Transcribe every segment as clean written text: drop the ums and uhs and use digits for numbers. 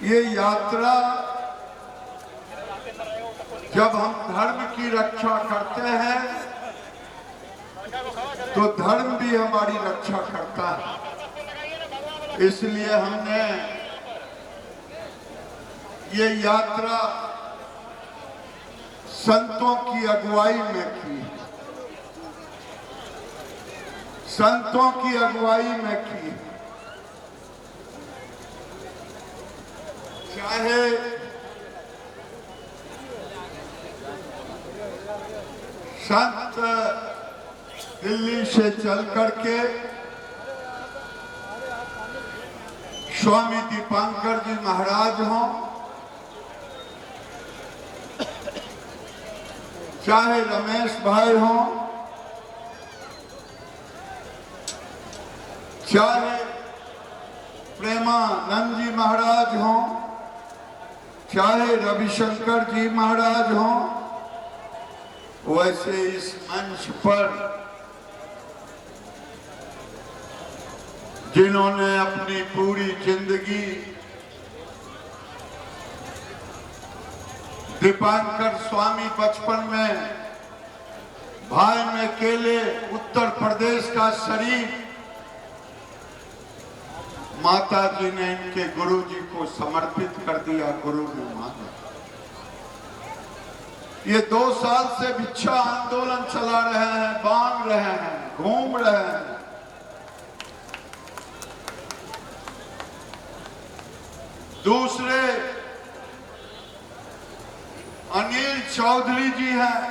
ये यात्रा जब हम धर्म की रक्षा करते हैं तो धर्म भी हमारी रक्षा करता है। इसलिए हमने ये यात्रा संतों की अगुवाई में की, संतों की अगुवाई में की। चाहे संत दिल्ली से चल करके स्वामी दीपांकर जी महाराज हों, चाहे रमेश भाई हों, चाहे प्रेमानंद जी महाराज हों, चाहे रविशंकर जी महाराज हों, वैसे इस मंच पर जिन्होंने अपनी पूरी जिंदगी दीपांकर स्वामी बचपन में भाई में केले उत्तर प्रदेश का शरीफ माता जी ने इनके गुरु जी को समर्पित कर दिया। गुरु ने माना। ये 2 साल से भिक्षा आंदोलन चला रहे हैं, बांध रहे हैं, घूम रहे हैं। दूसरे अनिल चौधरी जी हैं,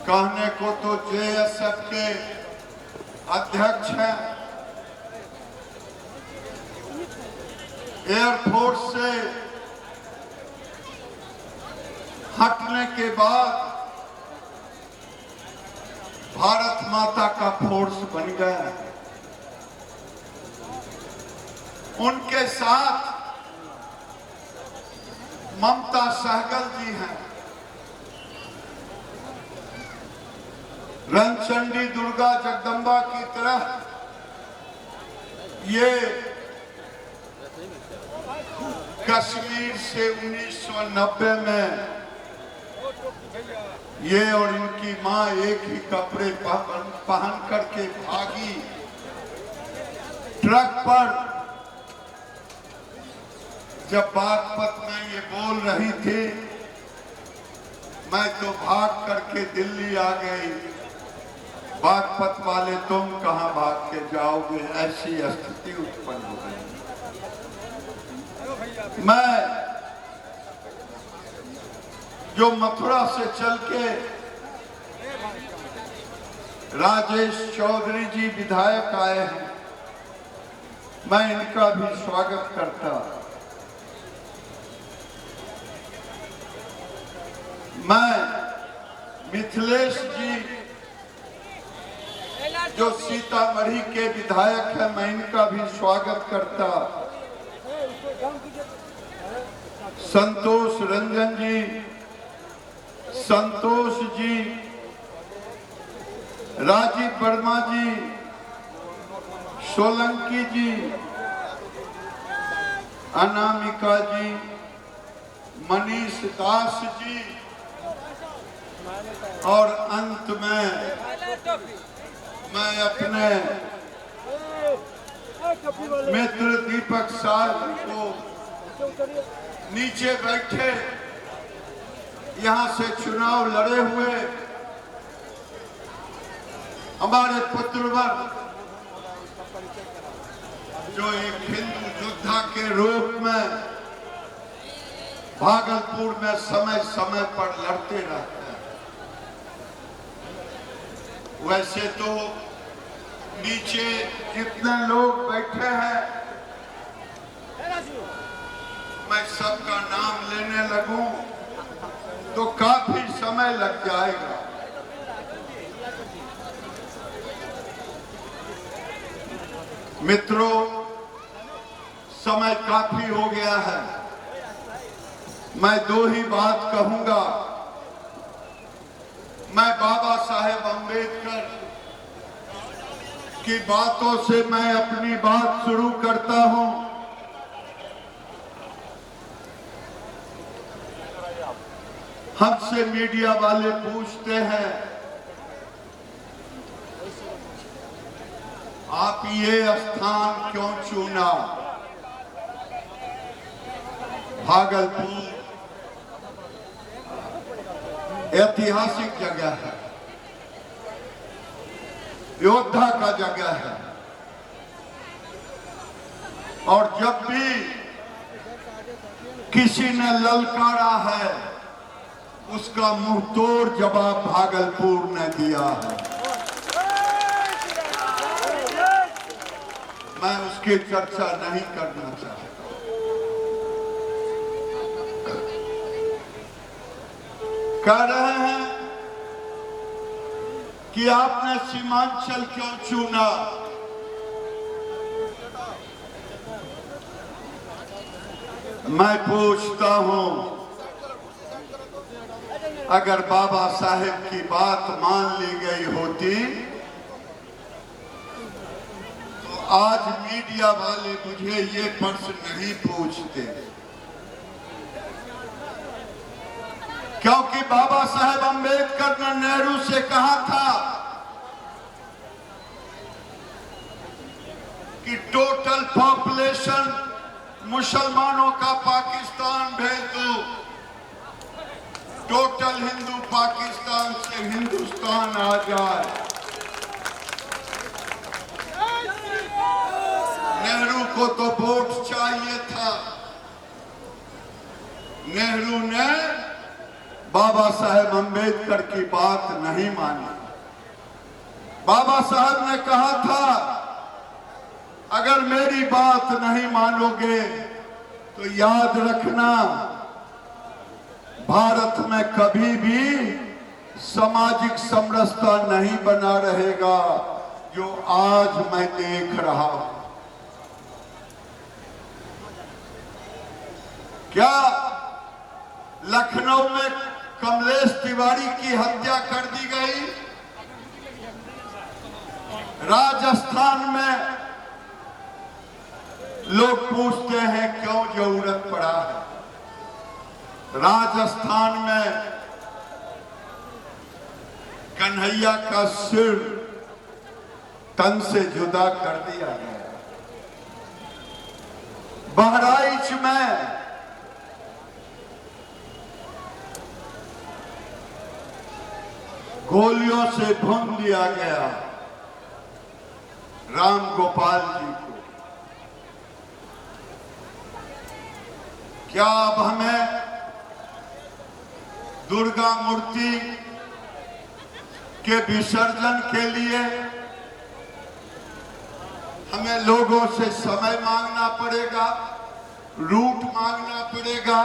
कहने को तो जेएसएफ के अध्यक्ष हैं। एयरफोर्स से हटने के बाद भारत माता का फोर्स बन गया। उनके साथ ममता सहगल जी हैं, रणचंडी दुर्गा जगदम्बा की तरह ये कश्मीर से 1990 में ये और इनकी मां एक ही कपड़े पहन करके भागी। ट्रक पर जब बागपत में ये बोल रही थी, मैं तो भाग करके दिल्ली आ गई, बागपत वाले तुम कहां भाग के जाओगे, ऐसी स्थिति उत्पन्न हो गई। मैं जो मथुरा से चल के राजेश चौधरी जी विधायक आए हैं, मैं इनका भी स्वागत करता। मैं मिथिलेश जी जो सीतामढ़ी के विधायक हैं, मैं इनका भी स्वागत करता। संतोष रंजन जी, संतोष जी, राजीव वर्मा जी, सोलंकी जी, अनामिका जी, मनीष दास जी, और अंत में मैं अपने मित्र दीपक साहब को नीचे बैठे यहां से चुनाव लड़े हुए हमारे पुत्रवर जो एक हिंदू योद्धा के रूप में भागलपुर में समय समय पर लड़ते रहते हैं। वैसे तो नीचे जितने लोग बैठे हैं, मैं सबका नाम लेने लगूं तो काफी समय लग जाएगा। मित्रों, समय काफी हो गया है। मैं 2 ही बात कहूंगा। मैं बाबा साहेब अम्बेडकर की बातों से मैं अपनी बात शुरू करता हूं। हमसे मीडिया वाले पूछते हैं, आप ये स्थान क्यों चुना? भागलपुर ऐतिहासिक जगह है, योद्धा का जगह है, और जब भी किसी ने ललकारा है उसका मुंहतोड़ जवाब भागलपुर ने दिया है। मैं उसकी चर्चा नहीं करना चाहता। कह रहे हैं कि आपने सीमांचल क्यों चुना? मैं पूछता हूं, अगर बाबा साहेब की बात मान ली गई होती तो आज मीडिया वाले मुझे ये प्रश्न नहीं पूछते, क्योंकि बाबा साहेब अम्बेडकर ने नेहरू से कहा था कि टोटल पॉपुलेशन मुसलमानों का पाकिस्तान भेज दो, टोटल हिंदू पाकिस्तान से हिंदुस्तान आ जाए। नेहरू को तो वोट चाहिए था, नेहरू ने बाबा साहेब अम्बेडकर की बात नहीं मानी। बाबा साहब ने कहा था, अगर मेरी बात नहीं मानोगे तो याद रखना, भारत में कभी भी सामाजिक समरसता नहीं बना रहेगा जो आज मैं देख रहा हूं। क्या लखनऊ में कमलेश तिवारी की हत्या कर दी गई? राजस्थान में लोग पूछते हैं क्यों जरूरत पड़ा है? राजस्थान में कन्हैया का सिर तन से जुदा कर दिया गया। बहराइच में गोलियों से भून दिया गया राम गोपाल जी को। क्या अब हमें दुर्गा मूर्ति के विसर्जन के लिए हमें लोगों से समय मांगना पड़ेगा, रूट मांगना पड़ेगा?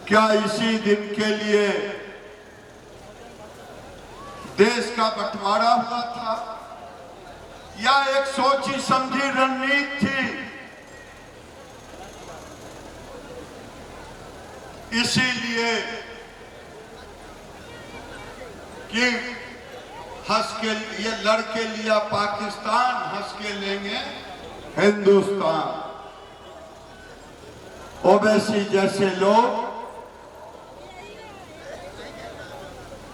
क्या इसी दिन के लिए देश का बंटवारा हुआ था, या एक सोची समझी रणनीति थी? इसीलिए कि हंस के ये लड़के लिया पाकिस्तान, हंस के लेंगे हिंदुस्तान। ओवैसी जैसे लोग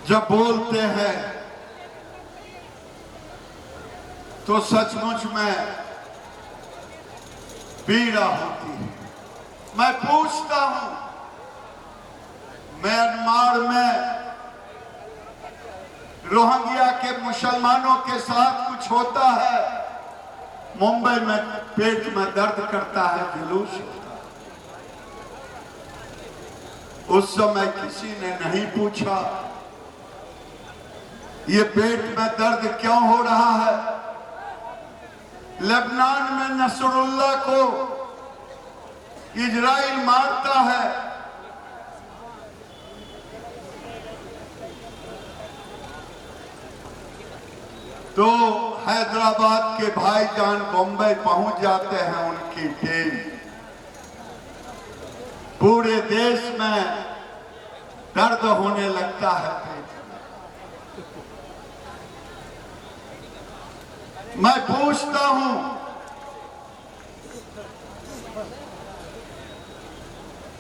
जब बोलते हैं तो सचमुच में पीड़ा होती है। मैं पूछता हूं, म्यांमार में रोहिंग्या के मुसलमानों के साथ कुछ होता है, मुंबई में पेट में दर्द करता है, जुलूस होता है। उस समय किसी ने नहीं पूछा ये पेट में दर्द क्यों हो रहा है। लेबनान में नसरुल्लाह को इजराइल मारता है, तो हैदराबाद के भाईजान बम्बई पहुंच जाते हैं उनकी टीम। पूरे देश में दर्द होने लगता है पेट में। मैं पूछता हूं,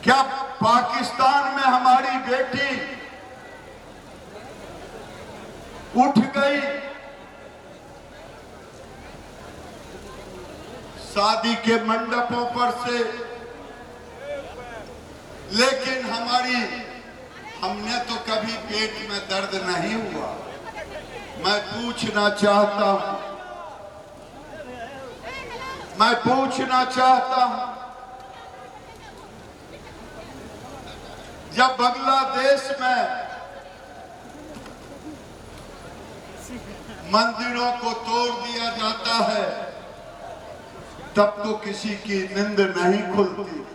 क्या पाकिस्तान में हमारी बेटी उठ गई, शादी के मंडपों पर से, लेकिन हमने तो कभी पेट में दर्द नहीं हुआ। मैं पूछना चाहता हूं, जब बांग्लादेश में मंदिरों को तोड़ दिया जाता है तब तो किसी की नींद नहीं खुलती।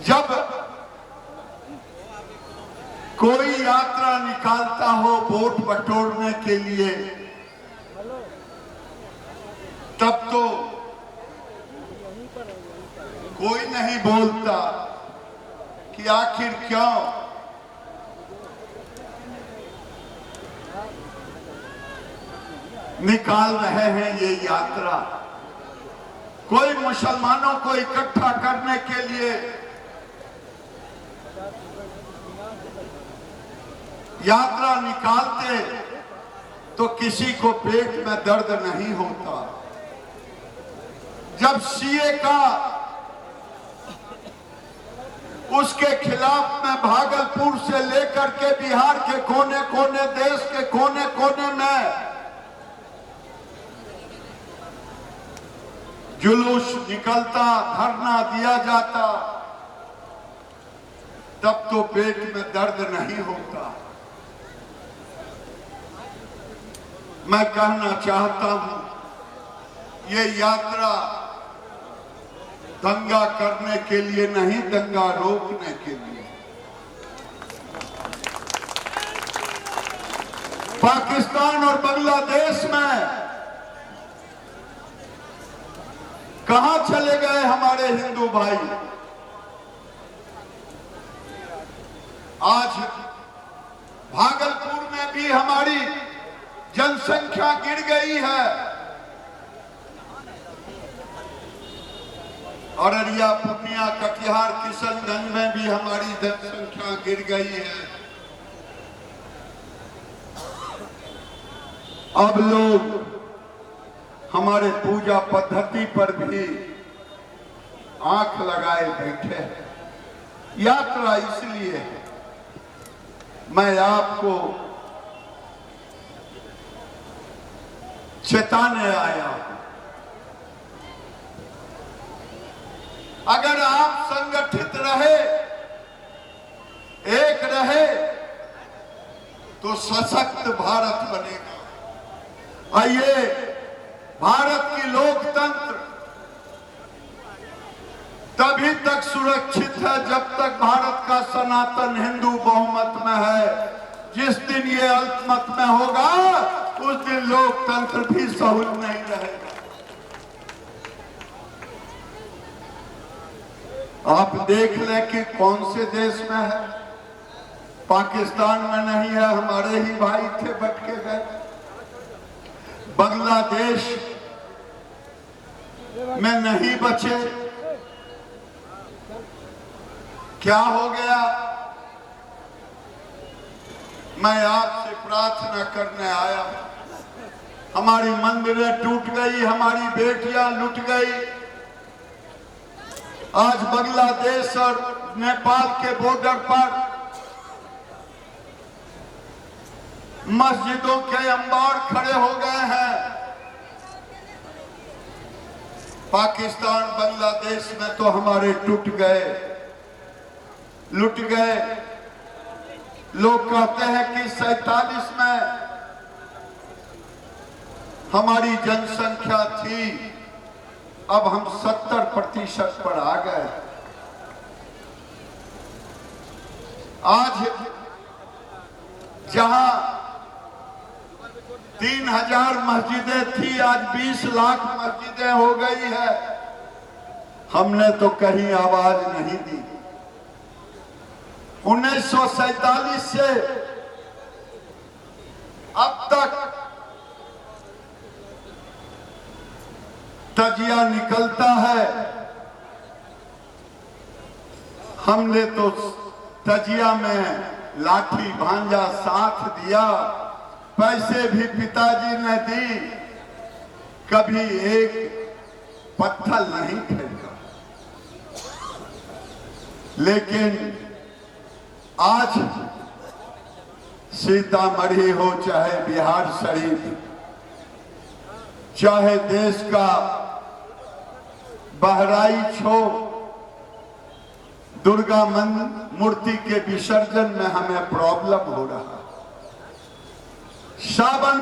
जब कोई यात्रा निकालता हो वोट बटोरने के लिए तब तो कोई नहीं बोलता कि आखिर क्यों निकाल रहे हैं ये यात्रा। कोई मुसलमानों को इकट्ठा करने के लिए यात्रा निकालते तो किसी को पेट में दर्द नहीं होता। जब सीए का उसके खिलाफ में भागलपुर से लेकर के बिहार के कोने कोने, देश के कोने कोने में जुलूस निकलता, धरना दिया जाता, तब तो पेट में दर्द नहीं होता। मैं कहना चाहता हूं, ये यात्रा दंगा करने के लिए नहीं, दंगा रोकने के लिए। पाकिस्तान और बांग्लादेश में कहां चले गए हमारे हिंदू भाई? आज भागलपुर में भी हमारी जनसंख्या गिर गई है, अररिया, पूर्णिया, कटिहार, किशनगंज में भी हमारी जनसंख्या गिर गई है। अब लोग हमारे पूजा पद्धति पर भी आंख लगाए बैठे हैं। यात्रा इसलिए है, मैं आपको चेताने आया हूं। अगर आप संगठित रहे, एक रहे, तो सशक्त भारत बनेगा। आइए, भारत की लोकतंत्र तभी तक सुरक्षित है जब तक भारत का सनातन हिंदू बहुमत में है। जिस दिन ये अल्पमत में होगा उस दिन लोकतंत्र भी सहूल नहीं रहेगा। आप देख लें कि कौन से देश में है। पाकिस्तान में नहीं है, हमारे ही भाई थे, बट के गए। बांग्लादेश में नहीं बचे, क्या हो गया? मैं आपसे प्रार्थना करने आया हूं। हमारी मंदिरें टूट गई, हमारी बेटियां लुट गई। आज बांग्लादेश और नेपाल के बॉर्डर पर मस्जिदों के अंबार खड़े हो गए हैं। पाकिस्तान, बांग्लादेश में तो हमारे टूट गए, लुट गए। लोग कहते हैं कि 47 में हमारी जनसंख्या थी, अब हम 70% पर आ गए। आज जहां 3000 मस्जिदें थी, आज 20 लाख मस्जिदें हो गई है। हमने तो कहीं आवाज नहीं दी। 1947 से अब तक तजिया निकलता है हमने तो तजिया में लाठी भांजा साथ दिया, पैसे भी पिताजी ने दी, कभी एक पत्थर नहीं खरीदा। लेकिन आज सीतामढ़ी हो चाहे बिहार शरीफ, चाहे देश का बहराइच हो, दुर्गा मूर्ति के विसर्जन में हमें प्रॉब्लम हो रहा है। सावन